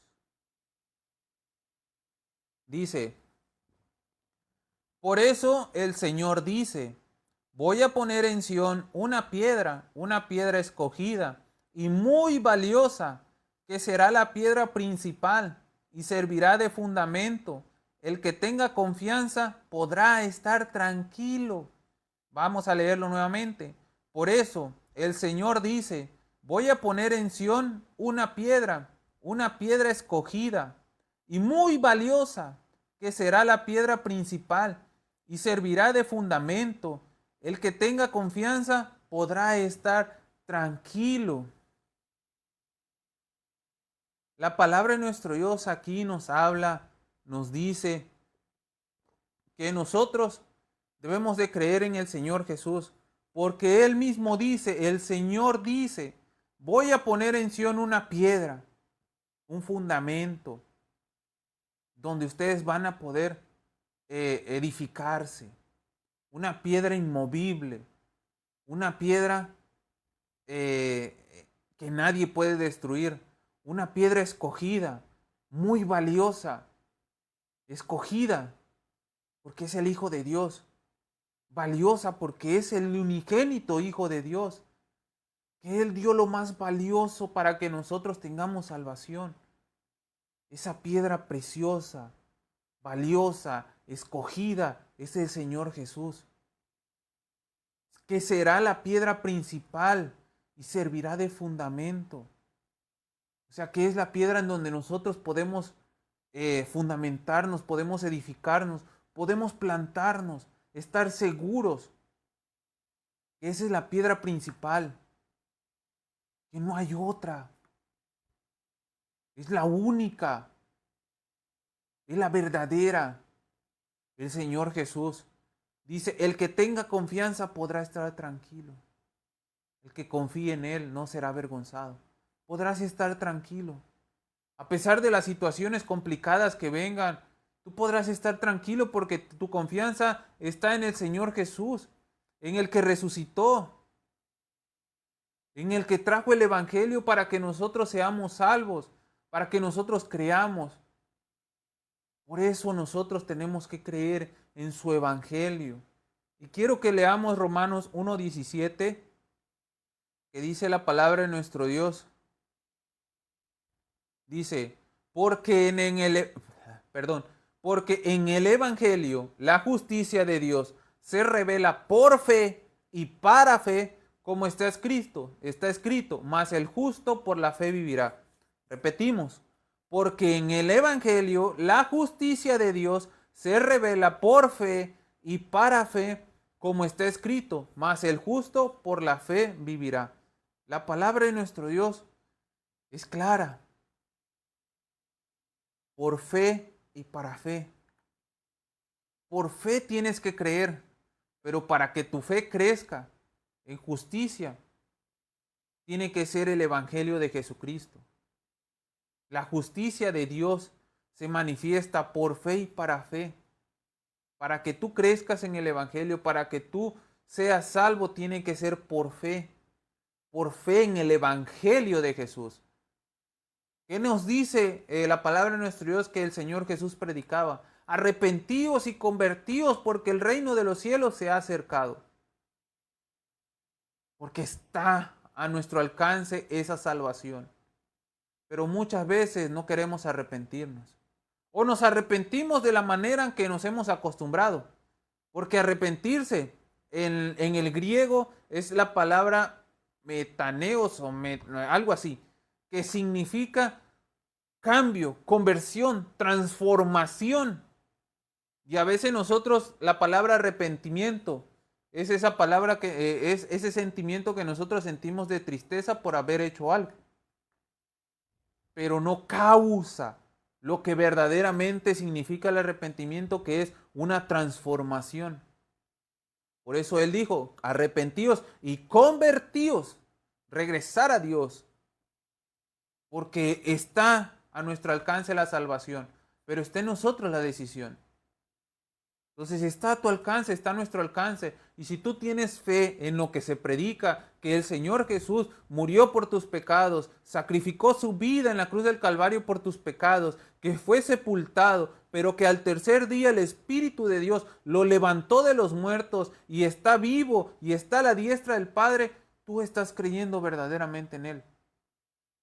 Dice, por eso el Señor dice, voy a poner en Sión una piedra escogida y muy valiosa, que será la piedra principal y servirá de fundamento. El que tenga confianza podrá estar tranquilo. Vamos a leerlo nuevamente. Por eso el Señor dice, voy a poner en Sión una piedra escogida y muy valiosa, que será la piedra principal y servirá de fundamento. El que tenga confianza podrá estar tranquilo. La palabra de nuestro Dios aquí nos habla, nos dice que nosotros debemos de creer en el Señor Jesús, porque Él mismo dice, el Señor dice, voy a poner en Sión una piedra, un fundamento, donde ustedes van a poder edificarse, una piedra inmovible, una piedra que nadie puede destruir, una piedra escogida, muy valiosa, escogida, porque es el Hijo de Dios, valiosa porque es el unigénito Hijo de Dios, que Él dio lo más valioso para que nosotros tengamos salvación. Esa piedra preciosa, valiosa, escogida, es el Señor Jesús, que será la piedra principal y servirá de fundamento. O sea, que es la piedra en donde nosotros podemos fundamentarnos, podemos edificarnos, podemos plantarnos, estar seguros. Esa es la piedra principal, que no hay otra. Es la única, es la verdadera, el Señor Jesús. Dice, el que tenga confianza podrá estar tranquilo. El que confíe en Él no será avergonzado. Podrás estar tranquilo. A pesar de las situaciones complicadas que vengan, tú podrás estar tranquilo porque tu confianza está en el Señor Jesús, en el que resucitó, en el que trajo el Evangelio para que nosotros seamos salvos, para que nosotros creamos. Por eso nosotros tenemos que creer en su Evangelio. Y quiero que leamos Romanos 1:17, que dice la palabra de nuestro Dios. Dice, porque en el Evangelio la justicia de Dios se revela por fe y para fe, como está escrito, mas el justo por la fe vivirá. Repetimos, porque en el Evangelio la justicia de Dios se revela por fe y para fe, como está escrito, mas el justo por la fe vivirá. La palabra de nuestro Dios es clara. Por fe y para fe. Por fe tienes que creer, pero para que tu fe crezca en justicia, tiene que ser el Evangelio de Jesucristo. La justicia de Dios se manifiesta por fe y para fe. Para que tú crezcas en el Evangelio, para que tú seas salvo, tiene que ser por fe en el Evangelio de Jesús. ¿Qué nos dice la palabra de nuestro Dios que el Señor Jesús predicaba? Arrepentíos y convertíos porque el reino de los cielos se ha acercado. Porque está a nuestro alcance esa salvación. Pero muchas veces no queremos arrepentirnos. O nos arrepentimos de la manera en que nos hemos acostumbrado. Porque arrepentirse en el griego es la palabra metaneos o algo así, que significa cambio, conversión, transformación. Y a veces nosotros la palabra arrepentimiento es esa palabra que es ese sentimiento que nosotros sentimos de tristeza por haber hecho algo. Pero no causa lo que verdaderamente significa el arrepentimiento, que es una transformación. Por eso él dijo, arrepentíos y convertíos, regresar a Dios, porque está a nuestro alcance la salvación, pero está en nosotros la decisión. Entonces está a tu alcance, está a nuestro alcance. Y si tú tienes fe en lo que se predica, que el Señor Jesús murió por tus pecados, sacrificó su vida en la cruz del Calvario por tus pecados, que fue sepultado, pero que al tercer día el Espíritu de Dios lo levantó de los muertos y está vivo y está a la diestra del Padre, tú estás creyendo verdaderamente en Él.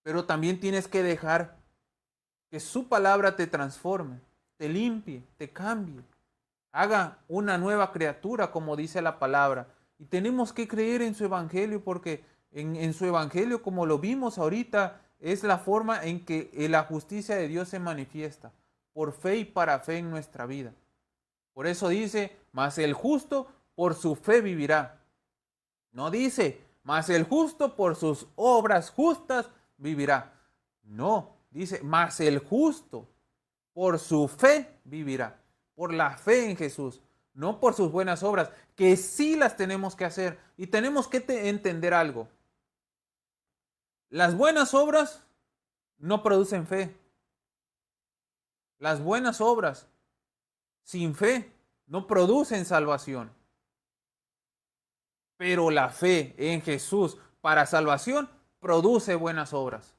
Pero también tienes que dejar que su palabra te transforme, te limpie, te cambie. Haga una nueva criatura, como dice la palabra. Y tenemos que creer en su evangelio, porque en su evangelio, como lo vimos ahorita, es la forma en que la justicia de Dios se manifiesta, por fe y para fe en nuestra vida. Por eso dice, mas el justo por su fe vivirá. No dice, mas el justo por sus obras justas vivirá. No, dice, mas el justo por su fe vivirá. Por la fe en Jesús, no por sus buenas obras, que sí las tenemos que hacer. Y tenemos que entender algo. Las buenas obras no producen fe. Las buenas obras sin fe no producen salvación. Pero la fe en Jesús para salvación produce buenas obras.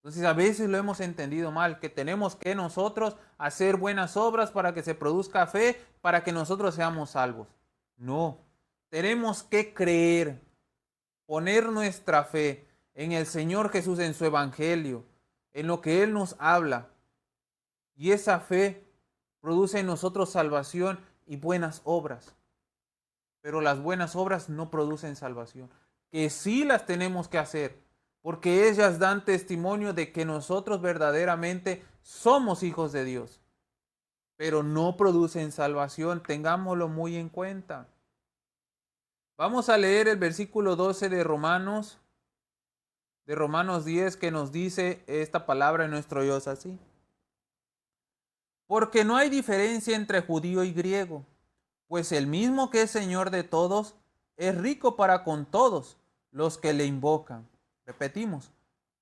Entonces a veces lo hemos entendido mal, que tenemos que nosotros hacer buenas obras para que se produzca fe, para que nosotros seamos salvos. No, tenemos que creer, poner nuestra fe en el Señor Jesús, en su evangelio, en lo que Él nos habla. Y esa fe produce en nosotros salvación y buenas obras. Pero las buenas obras no producen salvación, que sí las tenemos que hacer. Porque ellas dan testimonio de que nosotros verdaderamente somos hijos de Dios. Pero no producen salvación, tengámoslo muy en cuenta. Vamos a leer el versículo 12 de Romanos 10, que nos dice esta palabra en nuestro Dios así. Porque no hay diferencia entre judío y griego, pues el mismo que es Señor de todos, es rico para con todos los que le invocan. Repetimos,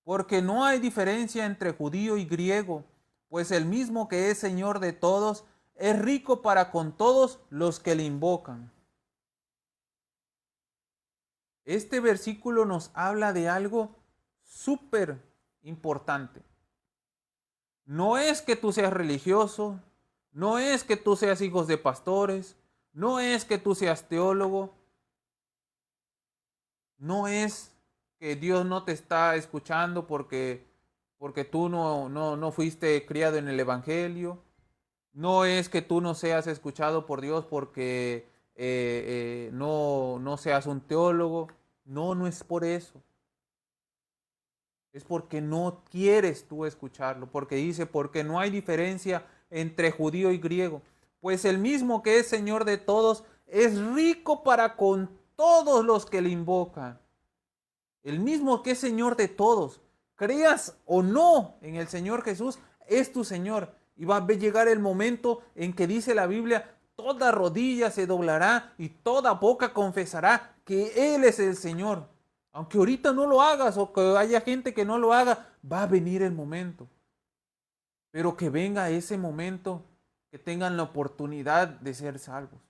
porque no hay diferencia entre judío y griego, pues el mismo que es Señor de todos, es rico para con todos los que le invocan. Este versículo nos habla de algo súper importante. No es que tú seas religioso, no es que tú seas hijo de pastores, no es que tú seas teólogo, no es que Dios no te está escuchando porque tú no fuiste criado en el Evangelio. No es que tú no seas escuchado por Dios porque no seas un teólogo. No es por eso. Es porque no quieres tú escucharlo. Porque dice, porque no hay diferencia entre judío y griego. Pues el mismo que es Señor de todos es rico para con todos los que le invocan. El mismo que es Señor de todos, creas o no en el Señor Jesús, es tu Señor. Y va a llegar el momento en que dice la Biblia, toda rodilla se doblará y toda boca confesará que Él es el Señor. Aunque ahorita no lo hagas o que haya gente que no lo haga, va a venir el momento. pero que venga ese momento que tengan la oportunidad de ser salvos,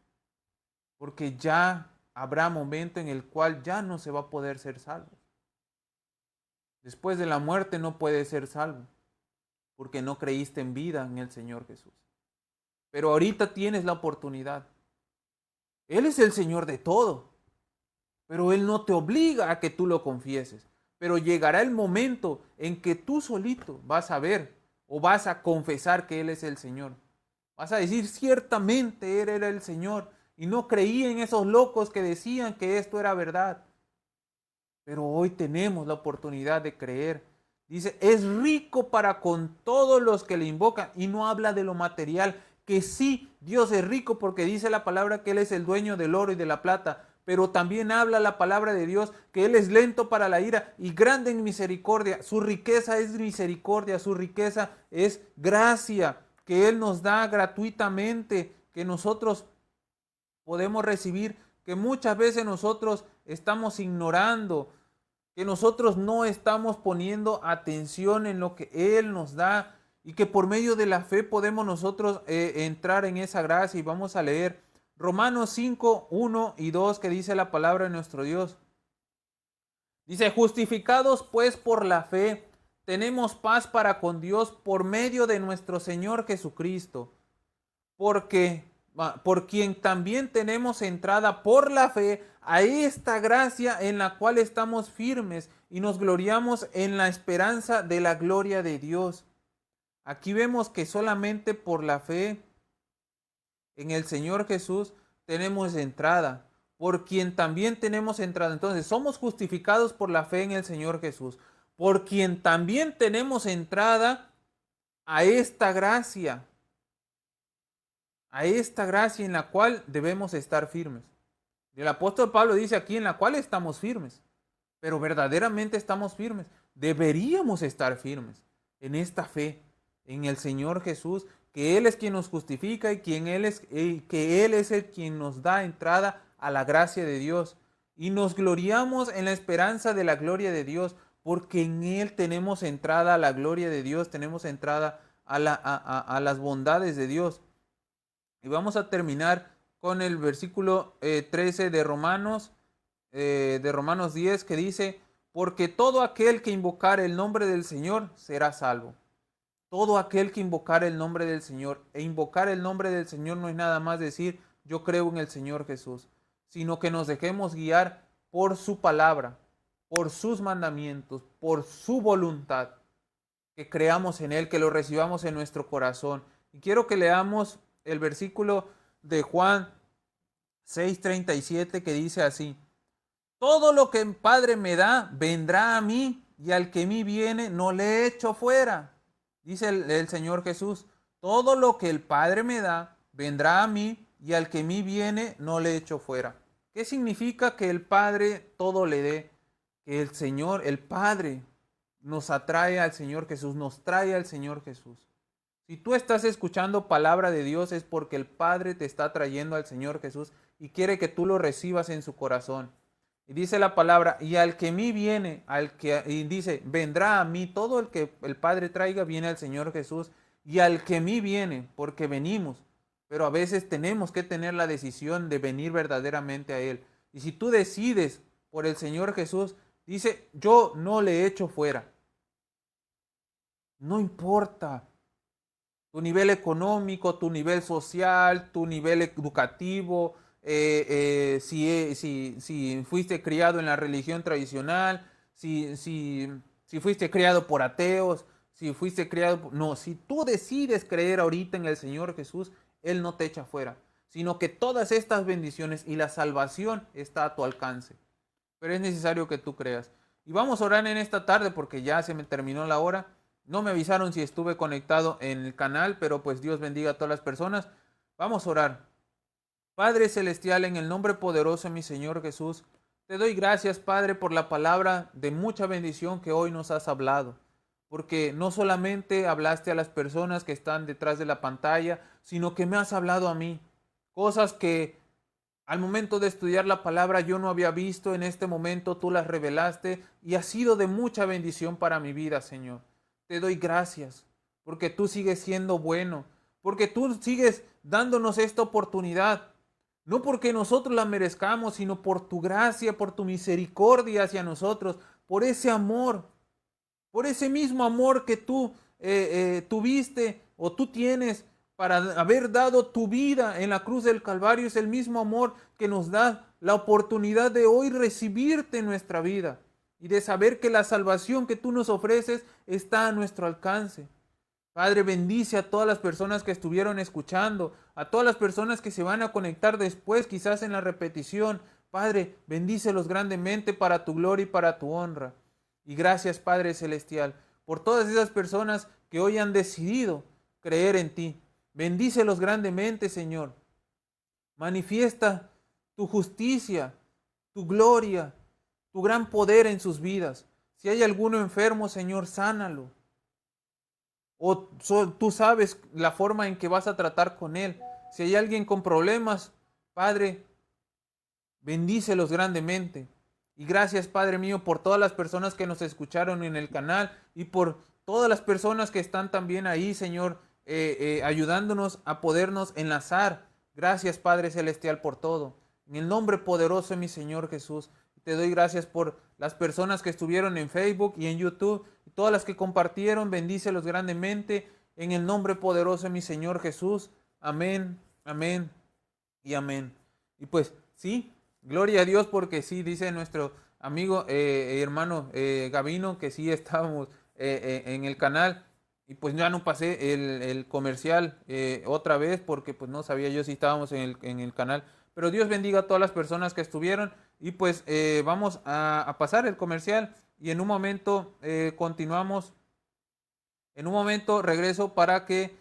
porque ya habrá momento en el cual ya no se va a poder ser salvo. Después de la muerte no puedes ser salvo, porque no creíste en vida en el Señor Jesús. Pero ahorita tienes la oportunidad. Él es el Señor de todo, pero Él no te obliga a que tú lo confieses. Pero llegará el momento en que tú solito vas a ver o vas a confesar que Él es el Señor. Vas a decir, ciertamente Él era el Señor y no creí en esos locos que decían que esto era verdad. Pero hoy tenemos la oportunidad de creer. Dice, es rico para con todos los que le invocan, y no habla de lo material, que sí, Dios es rico porque dice la palabra que Él es el dueño del oro y de la plata, pero también habla la palabra de Dios que Él es lento para la ira y grande en misericordia. Su riqueza es misericordia, su riqueza es gracia que Él nos da gratuitamente, que nosotros podemos recibir, que muchas veces nosotros estamos ignorando, que nosotros no estamos poniendo atención en lo que Él nos da, y que por medio de la fe podemos nosotros entrar en esa gracia. Y vamos a leer Romanos 5, 1 y 2, que dice la palabra de nuestro Dios. Dice, justificados pues por la fe, tenemos paz para con Dios por medio de nuestro Señor Jesucristo, porque por quien también tenemos entrada por la fe a esta gracia en la cual estamos firmes y nos gloriamos en la esperanza de la gloria de Dios. Aquí vemos que solamente por la fe en el Señor Jesús tenemos entrada, por quien también tenemos entrada. Entonces somos justificados por la fe en el Señor Jesús, por quien también tenemos entrada a esta gracia en la cual debemos estar firmes. El apóstol Pablo dice aquí en la cual estamos firmes, pero verdaderamente estamos firmes. Deberíamos estar firmes en esta fe, en el Señor Jesús, que Él es quien nos justifica y que Él es el quien nos da entrada a la gracia de Dios. Y nos gloriamos en la esperanza de la gloria de Dios, porque en Él tenemos entrada a la gloria de Dios, tenemos entrada a las bondades de Dios. Y vamos a terminar con el versículo 13 de Romanos 10, que dice, porque todo aquel que invocar el nombre del Señor será salvo. Todo aquel que invocar el nombre del Señor, e invocar el nombre del Señor no es nada más decir, yo creo en el Señor Jesús, sino que nos dejemos guiar por su palabra, por sus mandamientos, por su voluntad, que creamos en Él, que lo recibamos en nuestro corazón. Y quiero que leamos el versículo de Juan 6:37, que dice así, todo lo que el Padre me da vendrá a mí, y al que a mí viene no le echo fuera. Dice el Señor Jesús, todo lo que el Padre me da vendrá a mí, y al que a mí viene no le echo fuera. ¿Qué significa que el Padre todo le dé? Que el Señor, el Padre, nos atrae al Señor Jesús, nos trae al Señor Jesús. Si tú estás escuchando palabra de Dios es porque el Padre te está trayendo al Señor Jesús y quiere que tú lo recibas en su corazón. Y dice la palabra, y al que a mí viene, y dice, vendrá a mí, todo el que el Padre traiga viene al Señor Jesús, y al que a mí viene, porque venimos. Pero a veces tenemos que tener la decisión de venir verdaderamente a Él. Y si tú decides por el Señor Jesús, dice, yo no le echo fuera. No importa tu nivel económico, tu nivel social, tu nivel educativo, si fuiste criado en la religión tradicional, si fuiste criado por ateos, si fuiste criado... No, si tú decides creer ahorita en el Señor Jesús, Él no te echa fuera, sino que todas estas bendiciones y la salvación está a tu alcance. Pero es necesario que tú creas. Y vamos a orar en esta tarde porque ya se me terminó la hora. No me avisaron si estuve conectado en el canal, pero pues Dios bendiga a todas las personas. Vamos a orar. Padre Celestial, en el nombre poderoso de mi Señor Jesús, te doy gracias, Padre, por la palabra de mucha bendición que hoy nos has hablado. Porque no solamente hablaste a las personas que están detrás de la pantalla, sino que me has hablado a mí. Cosas que al momento de estudiar la palabra yo no había visto, en este momento tú las revelaste y ha sido de mucha bendición para mi vida, Señor. Te doy gracias porque tú sigues siendo bueno, porque tú sigues dándonos esta oportunidad. No porque nosotros la merezcamos, sino por tu gracia, por tu misericordia hacia nosotros, por ese amor, por ese mismo amor que tú tuviste o tú tienes para haber dado tu vida en la cruz del Calvario. Es el mismo amor que nos da la oportunidad de hoy recibirte en nuestra vida y de saber que la salvación que tú nos ofreces está a nuestro alcance. Padre, bendice a todas las personas que estuvieron escuchando, a todas las personas que se van a conectar después, quizás en la repetición. Padre, bendícelos grandemente para tu gloria y para tu honra. Y gracias, Padre Celestial, por todas esas personas que hoy han decidido creer en ti. Bendícelos grandemente, Señor. Manifiesta tu justicia, tu gloria, tu gran poder en sus vidas. Si hay alguno enfermo, Señor, sánalo. O tú sabes la forma en que vas a tratar con él. Si hay alguien con problemas, Padre, bendícelos grandemente. Y gracias, Padre mío, por todas las personas que nos escucharon en el canal y por todas las personas que están también ahí, Señor, ayudándonos a podernos enlazar. Gracias, Padre Celestial, por todo. En el nombre poderoso de mi Señor Jesús, te doy gracias por las personas que estuvieron en Facebook y en YouTube, y todas las que compartieron, bendícelos grandemente, en el nombre poderoso de mi Señor Jesús. Amén, amén y amén. Y pues, sí, gloria a Dios, porque sí, dice nuestro amigo, hermano Gavino, que sí estábamos en el canal, y pues ya no pasé el comercial otra vez, porque pues no sabía yo si estábamos en el canal. Pero Dios bendiga a todas las personas que estuvieron. Y pues vamos a pasar el comercial. Y en un momento continuamos. En un momento regreso para que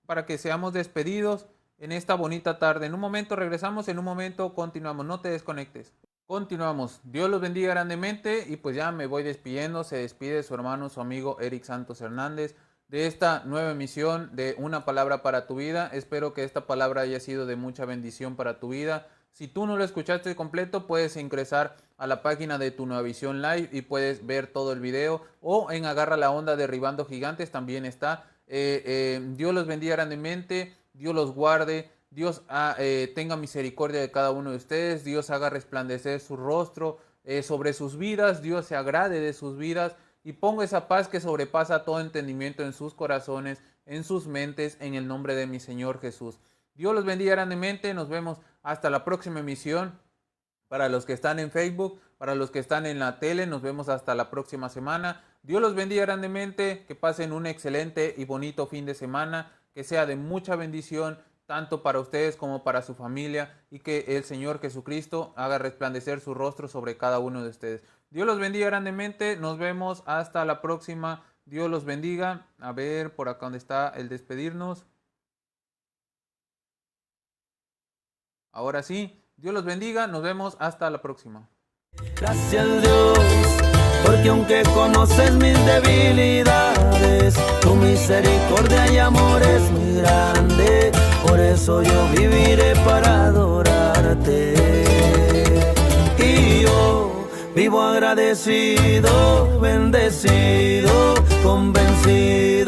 para que seamos despedidos en esta bonita tarde. En un momento regresamos, en un momento continuamos. No te desconectes. Continuamos. Dios los bendiga grandemente. Y pues ya me voy despidiendo. Se despide su hermano, su amigo Eric Santos Hernández, de esta nueva emisión de Una Palabra para tu Vida. Espero que esta palabra haya sido de mucha bendición para tu vida. Si tú no lo escuchaste completo, puedes ingresar a la página de Tu Nueva Visión Live y puedes ver todo el video, o en Agarra la Onda Derribando Gigantes también está. Dios los bendiga grandemente, Dios los guarde, Dios tenga misericordia de cada uno de ustedes, Dios haga resplandecer su rostro sobre sus vidas, Dios se agrade de sus vidas y ponga esa paz que sobrepasa todo entendimiento en sus corazones, en sus mentes, en el nombre de mi Señor Jesús. Dios los bendiga grandemente. Nos vemos hasta la próxima emisión. Para los que están en Facebook, para los que están en la tele, nos vemos hasta la próxima semana. Dios los bendiga grandemente. Que pasen un excelente y bonito fin de semana. Que sea de mucha bendición, tanto para ustedes como para su familia. Y que el Señor Jesucristo haga resplandecer su rostro sobre cada uno de ustedes. Dios los bendiga grandemente. Nos vemos hasta la próxima. Dios los bendiga. A ver, por acá donde está el despedirnos. Ahora sí, Dios los bendiga. Nos vemos hasta la próxima. Gracias Dios, porque aunque conoces mis debilidades, tu misericordia y amor es muy grande. Por eso yo viviré para adorarte. Y yo vivo agradecido, bendecido, convencido